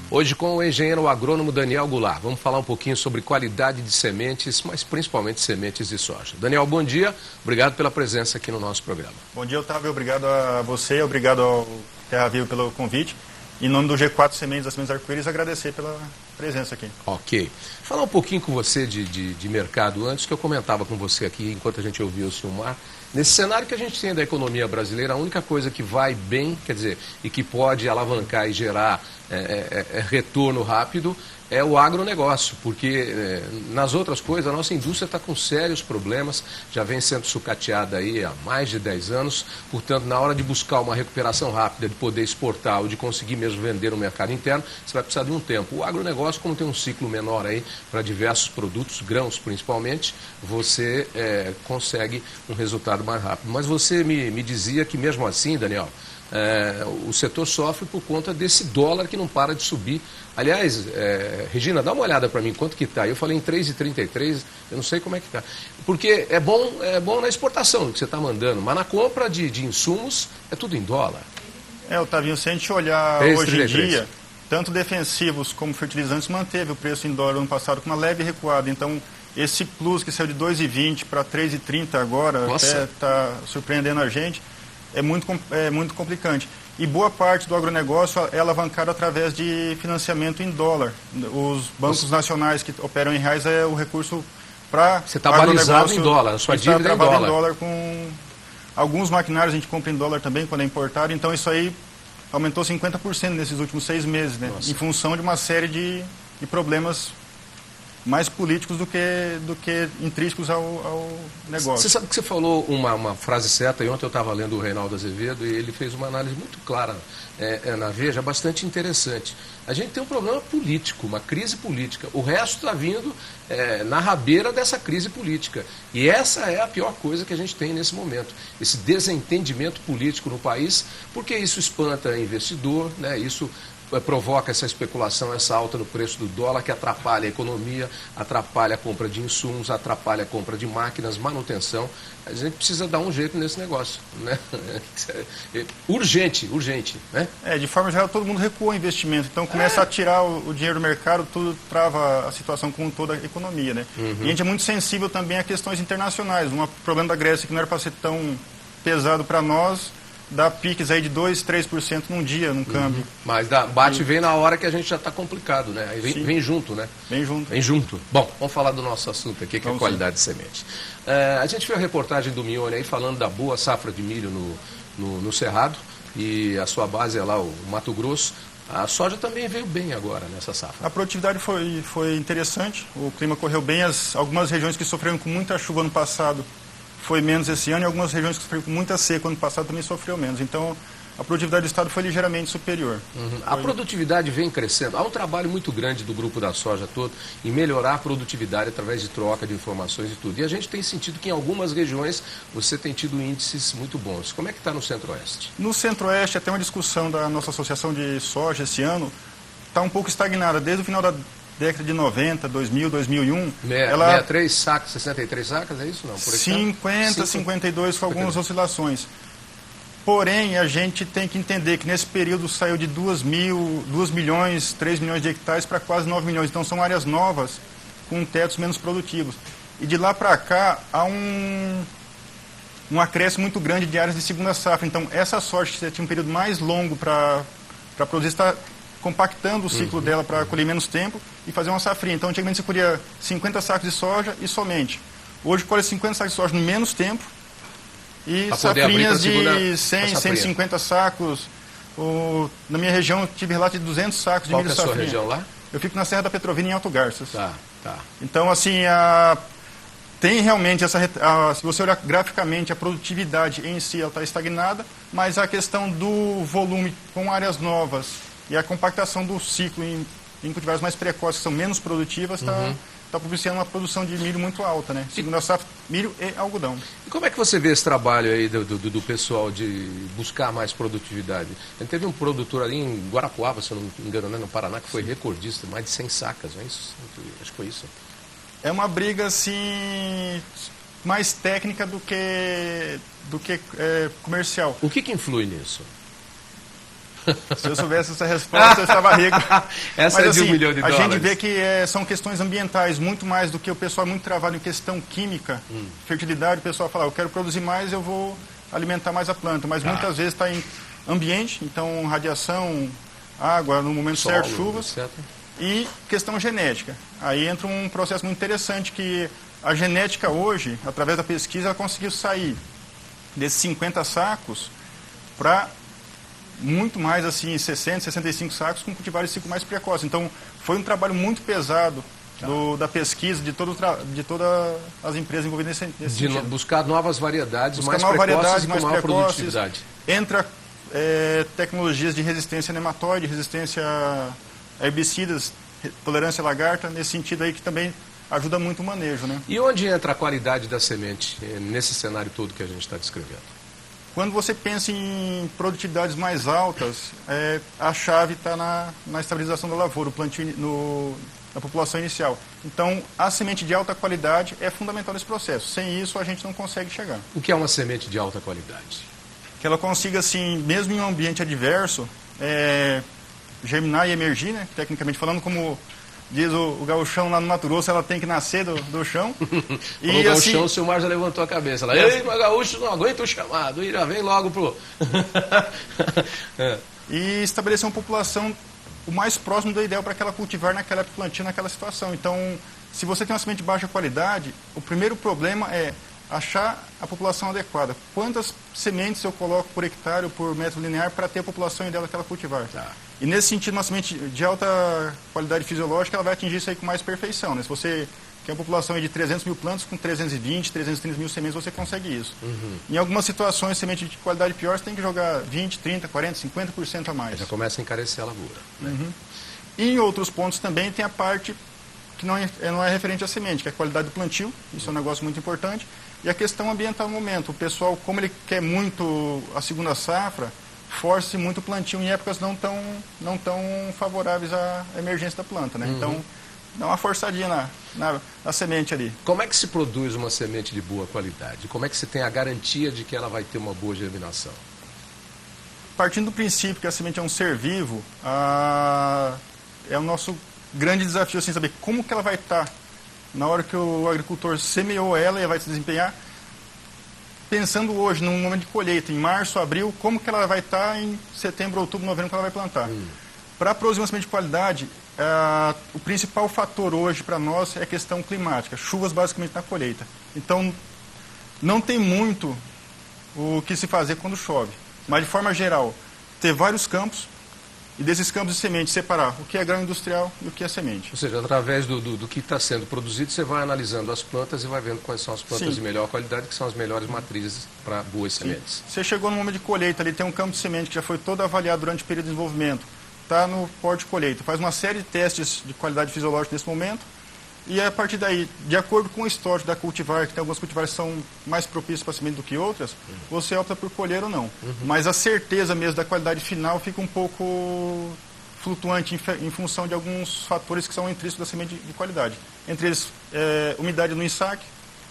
Hoje com o engenheiro agrônomo Daniel Goulart. Vamos falar um pouquinho sobre qualidade de sementes, mas principalmente sementes de soja. Daniel, bom dia. Obrigado pela presença aqui no nosso programa. Bom dia, Otávio. Obrigado a você, obrigado ao Terra Viva pelo convite. Em nome do G4 Sementes das Sementes Arco-Íris, agradecer pela presença aqui. Ok. Falar um pouquinho com você de mercado antes, que eu comentava com você aqui, enquanto a gente ouvia o Silmar. Nesse cenário que a gente tem da economia brasileira, a única coisa que vai bem, quer dizer, e que pode alavancar e gerar retorno rápido, é o agronegócio, porque nas outras coisas a nossa indústria está com sérios problemas, já vem sendo sucateada aí há mais de 10 anos, portanto, na hora de buscar uma recuperação rápida, de poder exportar ou de conseguir mesmo vender no mercado interno, você vai precisar de um tempo. O agronegócio, como tem um ciclo menor aí para diversos produtos, grãos principalmente, você consegue um resultado mais rápido. Mas você me dizia que mesmo assim, Daniel, o setor sofre por conta desse dólar que não para de subir. Aliás, Regina, dá uma olhada para mim, quanto que está. Eu falei em 3,33, eu não sei como é que está. Porque é bom na exportação que você está mandando, mas na compra de insumos é tudo em dólar. Otavinho, se a gente olhar hoje em dia, tanto defensivos como fertilizantes manteve o preço em dólar ano passado com uma leve recuada. Então, esse plus que saiu de 2,20 para 3,30 agora, até está surpreendendo a gente. É muito complicante. E boa parte do agronegócio é alavancado através de financiamento em dólar. Os bancos nacionais que operam em reais é o recurso para você está balizado em dólar, a sua dívida é em dólar. Em dólar com alguns maquinários a gente compra em dólar também quando é importado. Então isso aí aumentou 50% nesses últimos 6 meses, né? Em função de uma série de problemas mais políticos do que intrínsecos ao negócio. Você sabe que você falou uma frase certa, e ontem eu estava lendo o Reinaldo Azevedo e ele fez uma análise muito clara na Veja, bastante interessante. A gente tem um problema político, uma crise política. O resto está vindo na rabeira dessa crise política. E essa é a pior coisa que a gente tem nesse momento. Esse desentendimento político no país, porque isso espanta investidor, né? Isso provoca essa especulação, essa alta no preço do dólar que atrapalha a economia, atrapalha a compra de insumos, atrapalha a compra de máquinas, manutenção. A gente precisa dar um jeito nesse negócio, né? Urgente, né? De forma geral, todo mundo recua o investimento. Então começa a tirar o dinheiro do mercado, tudo trava a situação com toda a economia, né? Uhum. E a gente é muito sensível também a questões internacionais. Um problema da Grécia que não era para ser tão pesado para nós, dá piques aí de 2%, 3% num dia, num câmbio. Mas bate e vem na hora que a gente já está complicado, né? Aí vem junto, né? Vem junto. Bom, vamos falar do nosso assunto aqui, que é a qualidade de semente. A gente viu a reportagem do Mione aí falando da boa safra de milho no Cerrado, e a sua base é lá, o Mato Grosso. A soja também veio bem agora nessa safra. A produtividade foi interessante, o clima correu bem, algumas regiões que sofreram com muita chuva ano passado foi menos esse ano, e algumas regiões que sofreram com muita seca ano passado também sofreu menos. Então, a produtividade do estado foi ligeiramente superior. Uhum. A produtividade vem crescendo. Há um trabalho muito grande do grupo da soja todo em melhorar a produtividade através de troca de informações e tudo. E a gente tem sentido que em algumas regiões você tem tido índices muito bons. Como é que está no Centro-Oeste? No Centro-Oeste, até uma discussão da nossa associação de soja esse ano está um pouco estagnada. Desde o final da década de 90, 2000, 2001... 63 sacas, 63 sacas, é isso? Não, por 50, 52, com algumas oscilações. Porém, a gente tem que entender que nesse período saiu de 2 milhões, 3 milhões de hectares para quase 9 milhões. Então, são áreas novas com tetos menos produtivos. E de lá para cá, há um acréscimo muito grande de áreas de segunda safra. Então, essa soja que tinha um período mais longo para produzir está compactando o ciclo dela para colher menos tempo e fazer uma safrinha. Então, antigamente você colhia 50 sacos de soja e somente. Hoje colhe 50 sacos de soja no menos tempo e safrinhas de 100, 150 sacos. Na minha região eu tive relato de 200 sacos de milho safrinha. Qual é a sua região lá? Eu fico na Serra da Petrovina, em Alto Garças. Tá. Então, assim, tem realmente se você olhar graficamente, a produtividade em si está estagnada, mas a questão do volume com áreas novas e a compactação do ciclo em cultivares mais precoces, que são menos produtivas, está propiciando uma produção de milho muito alta, né? Segunda safra, milho e algodão. E como é que você vê esse trabalho aí do pessoal de buscar mais produtividade? A gente teve um produtor ali em Guarapuava, se eu não me engano, né, no Paraná, que foi recordista, mais de 100 sacas, não é isso? Acho que foi isso. É uma briga, assim, mais técnica do que comercial. O que influi nisso? Se eu soubesse essa resposta, eu estava rico. Essa Mas, é de assim, $1 milhão. A gente vê que são questões ambientais, muito mais do que o pessoal muito trabalha em questão química, fertilidade. O pessoal fala, eu quero produzir mais, eu vou alimentar mais a planta. Mas muitas vezes está em ambiente, então radiação, água, no momento Solo, certo, chuvas. etc. E questão genética. Aí entra um processo muito interessante que a genética hoje, através da pesquisa, ela conseguiu sair desses 50 sacos para muito mais, assim, 60, 65 sacos com cultivares de ciclo mais precoce. Então, foi um trabalho muito pesado da pesquisa de todas as empresas envolvidas nesse sentido. Buscar novas variedades, Buscar mais novas precoces variedades, e com mais maior precoces. produtividade. Entra tecnologias de resistência a nematóide, resistência a herbicidas, tolerância à lagarta, nesse sentido aí que também ajuda muito o manejo, né? E onde entra a qualidade da semente nesse cenário todo que a gente está descrevendo? Quando você pensa em produtividades mais altas, a chave está na estabilização da lavoura, o plantio na população inicial. Então, a semente de alta qualidade é fundamental nesse processo. Sem isso, a gente não consegue chegar. O que é uma semente de alta qualidade? Que ela consiga, assim, mesmo em um ambiente adverso, germinar e emergir, né? Tecnicamente falando, como diz o gauchão lá no Mato Grosso, ela tem que nascer do chão. E o gauchão, o Silmar já levantou a cabeça. Lá, ei, mas gaúcho não aguenta o chamado, e já vem logo pro... E estabelecer uma população o mais próximo do ideal para aquela cultivar naquela plantio, naquela situação. Então, se você tem uma semente de baixa qualidade, o primeiro problema é achar a população adequada. Quantas sementes eu coloco por hectare ou por metro linear para ter a população ideal daquela cultivar? Tá. E nesse sentido, uma semente de alta qualidade fisiológica, ela vai atingir isso aí com mais perfeição, né? Se você quer uma população de 300 mil plantas, com 320, 330 mil sementes, você consegue isso. Em algumas situações, semente de qualidade pior, você tem que jogar 20, 30, 40, 50% a mais. Já começa a encarecer a lavoura. Né? E em outros pontos também tem a parte que não é referente à semente, que é a qualidade do plantio, isso é um negócio muito importante. E a questão ambiental no momento, o pessoal, como ele quer muito a segunda safra, força-se muito o plantio em épocas não tão favoráveis à emergência da planta, né? Então, dá uma forçadinha na semente ali. Como é que se produz uma semente de boa qualidade? Como é que se tem a garantia de que ela vai ter uma boa germinação? Partindo do princípio que a semente é um ser vivo, é o nosso grande desafio, assim, saber como que ela vai estar na hora que o agricultor semeou ela e vai se desempenhar. Pensando hoje, num momento de colheita, em março, abril, como que ela vai estar em setembro, outubro, novembro, que ela vai plantar. Para produzir uma semente de qualidade, o principal fator hoje para nós é a questão climática, chuvas basicamente na colheita. Então, não tem muito o que se fazer quando chove, mas de forma geral, ter vários campos e desses campos de semente separar o que é grão industrial e o que é semente. Ou seja, através do que está sendo produzido, você vai analisando as plantas e vai vendo quais são as plantas de melhor qualidade, que são as melhores matrizes para boas sementes. Você chegou no momento de colheita, ali tem um campo de semente que já foi todo avaliado durante o período de desenvolvimento, está no porte de colheita, faz uma série de testes de qualidade fisiológica nesse momento, e a partir daí, de acordo com o histórico da cultivar, que tem algumas cultivares que são mais propícias para semente do que outras, você opta por colher ou não. Mas a certeza mesmo da qualidade final fica um pouco flutuante em função de alguns fatores que são intrínsecos da semente de qualidade. Entre eles, umidade no ensaque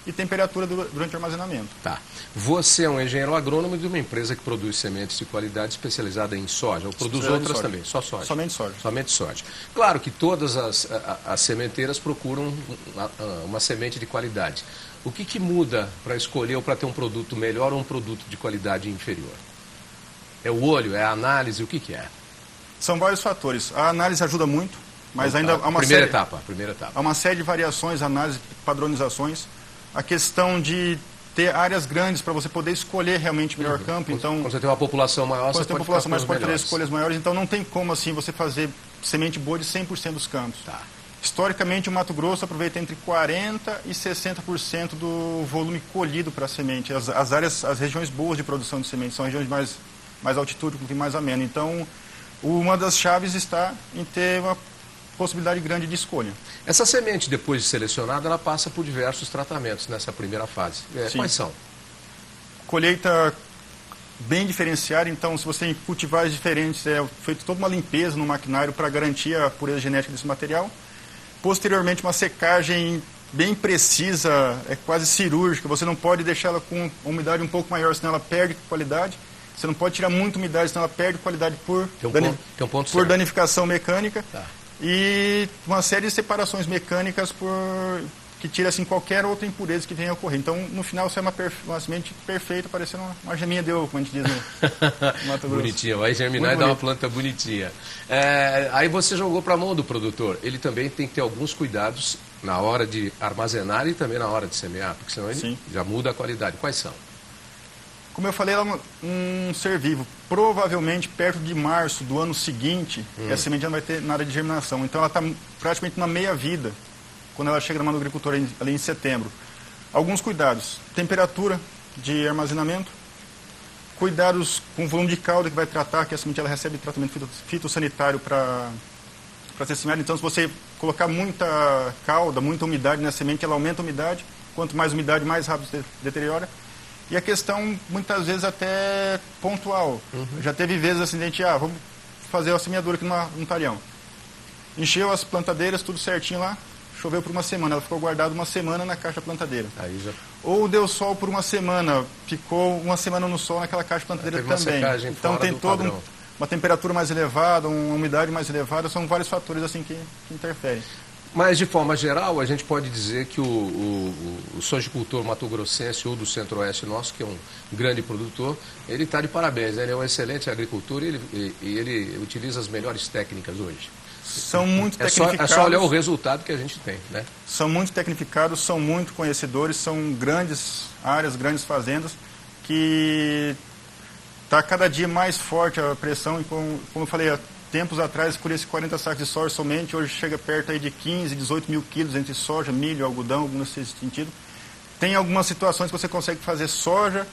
e temperatura durante o armazenamento. Tá. Você é um engenheiro agrônomo de uma empresa que produz sementes de qualidade especializada em soja, ou produz outras também? Só soja? Somente soja. Somente soja. Claro que todas as sementeiras procuram uma semente de qualidade. O que muda para escolher ou para ter um produto melhor ou um produto de qualidade inferior? É o olho? É a análise? O que é? São vários fatores. A análise ajuda muito, mas ainda há uma primeira etapa. Há uma série de variações, análise, padronizações. A questão de ter áreas grandes para você poder escolher realmente o melhor campo. Então, quando você tem uma população maior, você pode fazer escolhas maiores. Então, não tem como assim você fazer semente boa de 100% dos campos. Tá. Historicamente, o Mato Grosso aproveita entre 40% e 60% do volume colhido para a semente. As regiões boas de produção de semente são regiões de mais altitude, com mais ameno. Então, uma das chaves está em ter uma possibilidade grande de escolha. Essa semente, depois de selecionada, ela passa por diversos tratamentos nessa primeira fase. Quais são? Colheita bem diferenciada, então se você tem cultivares diferentes, é feito toda uma limpeza no maquinário para garantir a pureza genética desse material. Posteriormente, uma secagem bem precisa, quase cirúrgica, você não pode deixar ela com uma umidade um pouco maior, senão ela perde qualidade. Você não pode tirar muita umidade, senão ela perde qualidade por, por danificação mecânica. Tá. E uma série de separações mecânicas que tira assim, qualquer outra impureza que venha a ocorrer. Então, no final, sai uma semente perfeita, parecendo uma geminha de ovo, como a gente diz no Mato Grosso. Bonitinha, vai germinar e dar uma planta bonitinha. Aí você jogou para a mão do produtor. Ele também tem que ter alguns cuidados na hora de armazenar e também na hora de semear, porque senão ele já muda a qualidade. Quais são? Como eu falei, ela é um ser vivo. Provavelmente, perto de março do ano seguinte, essa semente já não vai ter nada de germinação. Então, ela está praticamente na meia-vida, quando ela chega na mão do agricultor ali em setembro. Alguns cuidados. Temperatura de armazenamento. Cuidados com o volume de calda que vai tratar, que a semente ela recebe tratamento fitossanitário para ser semeada. Então, se você colocar muita calda, muita umidade na semente, ela aumenta a umidade. Quanto mais umidade, mais rápido se deteriora. E a questão, muitas vezes, até pontual. Já teve vezes assim, a gente, vamos fazer a semeadura aqui num talhão. Encheu as plantadeiras, tudo certinho lá, choveu por uma semana. Ela ficou guardada uma semana na caixa plantadeira. Ou deu sol por uma semana, ficou uma semana no sol naquela caixa plantadeira também. Então tem toda uma temperatura mais elevada, uma umidade mais elevada, são vários fatores assim que interferem. Mas, de forma geral, a gente pode dizer que o sojicultor mato-grossense ou do centro-oeste nosso, que é um grande produtor, ele está de parabéns, né? Ele é um excelente agricultor e ele utiliza as melhores técnicas hoje. São muito tecnificados. É só olhar o resultado que a gente tem, né? São muito tecnificados, são muito conhecedores, são grandes áreas, grandes fazendas, que está cada dia mais forte a pressão e, como eu falei, tempos atrás, colhia-se 40 sacos de soja somente, hoje chega perto aí de 15, 18 mil quilos entre soja, milho, algodão, algo nesse sentido. Tem algumas situações que você consegue fazer soja,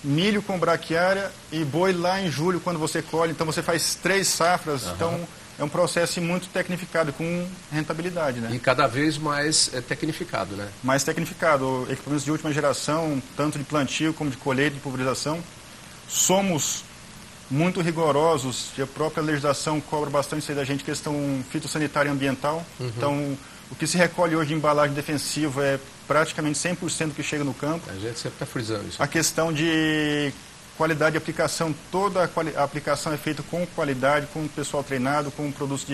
milho com braquiária e boi lá em julho, quando você colhe. Então, você faz 3 safras. Então, é um processo muito tecnificado, com rentabilidade, né? E cada vez mais tecnificado, né? Mais tecnificado. Equipamentos de última geração, tanto de plantio como de colheita, de pulverização. Somos muito rigorosos, e a própria legislação cobra bastante isso aí da gente, questão fitossanitária e ambiental. Então, o que se recolhe hoje de embalagem defensiva é praticamente 100% do que chega no campo. A gente sempre está frisando isso. A questão de qualidade de aplicação, toda a aplicação é feita com qualidade, com o pessoal treinado, com produtos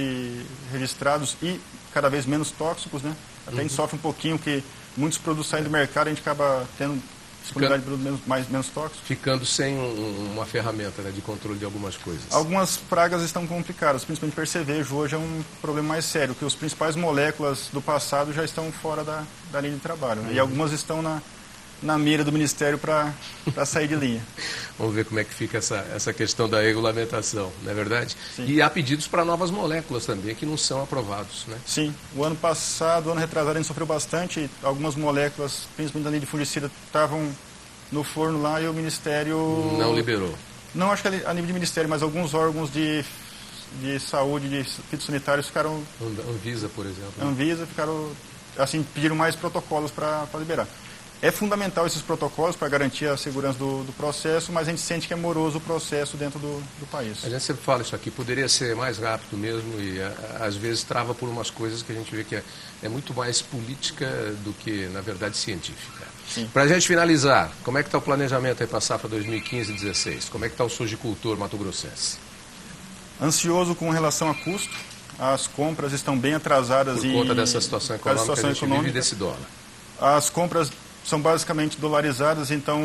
registrados e cada vez menos tóxicos, né? Até a gente sofre um pouquinho que muitos produtos saem do mercado, a gente acaba tendo disponibilidade de produtos menos tóxicos. Ficando sem uma ferramenta, né, de controle de algumas coisas. Algumas pragas estão complicadas, principalmente percevejo. Hoje é um problema mais sério, que as principais moléculas do passado já estão fora da linha de trabalho, né? E algumas estão na mira do Ministério para sair de linha. Vamos ver como é que fica essa questão da regulamentação, não é verdade? Sim. E há pedidos para novas moléculas também, que não são aprovados, né? Sim. O ano passado, o ano retrasado, a gente sofreu bastante. Algumas moléculas, principalmente da linha de fungicida, estavam no forno lá e o Ministério... Não liberou. Não acho que a nível de Ministério, mas alguns órgãos de saúde, de fitossanitários ficaram... Anvisa, por exemplo. Né? Anvisa, ficaram, assim, pediram mais protocolos para liberar. É fundamental esses protocolos para garantir a segurança do processo, mas a gente sente que é moroso o processo dentro do país. A gente sempre fala isso aqui, poderia ser mais rápido mesmo e às vezes trava por umas coisas que a gente vê que é muito mais política do que, na verdade, científica. Para a gente finalizar, como é que está o planejamento aí para a safra 2015-16? Como é que está o sojicultor mato-grossense? Ansioso com relação a custo. As compras estão bem atrasadas. Por conta dessa situação econômica que a gente vive desse dólar. As compras são basicamente dolarizadas, então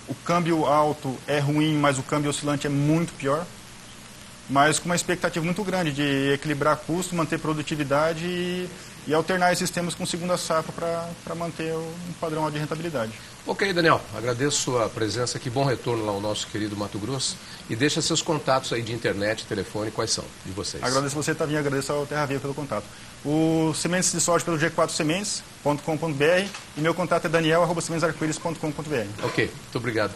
o câmbio alto é ruim, mas o câmbio oscilante é muito pior. Mas com uma expectativa muito grande de equilibrar custo, manter produtividade e alternar esses sistemas com segunda safra para manter um padrão de rentabilidade. Ok, Daniel, agradeço sua presença, que bom retorno lá ao nosso querido Mato Grosso. E deixa seus contatos aí de internet, telefone, quais são de vocês? Agradeço você, Tavinho, agradeço ao Terra Viva pelo contato. O Sementes de Soja pelo G4sementes.com.br e meu contato é daniel@sementesarcoíris.com.br. Ok, muito obrigado.